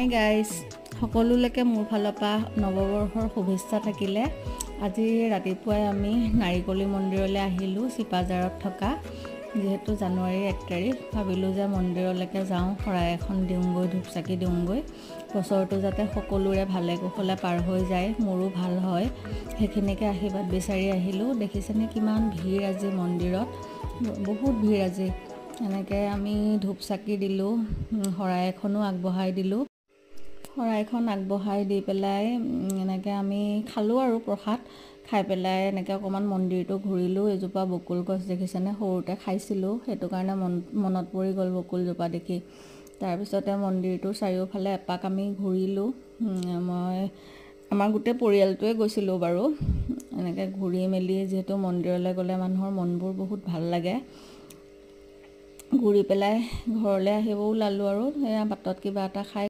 Hi guys, সকলোলৈকে মোৰ ফালৰ পৰা নৱবৰ্ষৰ শুভেচ্ছা থাকিলে। আজি ৰাতিপুৱাই আমি নাৰিকলী মন্দিৰলৈ আহিলোঁ, চিপাঝাৰত থকা। যিহেতু জানুৱাৰী 1 তাৰিখ, ভাবিলোঁ যে মন্দিৰলৈকে যাওঁ, শৰাই এখন দিওঁগৈ, ধূপ চাকি দিওঁগৈ। বছৰটো যাতে সকলোৰে ভালে কুশলে পাৰ হৈ যায়, মোৰো ভাল হয়, সেইখিনিকে আশীৰ্বাদ বিচাৰি আহিলোঁ। দেখিছেনে কিমান ভিৰ আজি মন্দিৰত, বহুত ভিৰ আজি। এনেকৈ আমি ধূপ চাকি দিলোঁ, শৰাই এখনো আগবঢ়াই দিলোঁ। শৰাইখন আগবঢ়াই দি পেলাই এনেকৈ আমি খালোঁ আৰু প্ৰসাদ খাই পেলাই এনেকৈ অকণমান মন্দিৰটো ঘূৰিলোঁ। এজোপা বকুল গছ দেখিছেনে, সৰুতে খাইছিলোঁ, সেইটো কাৰণে মনত পৰি গ'ল বকুলজোপা দেখি। তাৰপিছতে মন্দিৰটোৰ চাৰিওফালে এপাক আমি ঘূৰিলোঁ। আমাৰ গোটেই পৰিয়ালটোৱে গৈছিলোঁ বাৰু। এনেকৈ ঘূৰি মেলি, যিহেতু মন্দিৰলৈ গ'লে মানুহৰ মনবোৰ বহুত ভাল লাগে। ঘূৰি পেলাই ঘৰলৈ আহিব ওলালোঁ আৰু সেয়া বাটত কিবা এটা খাই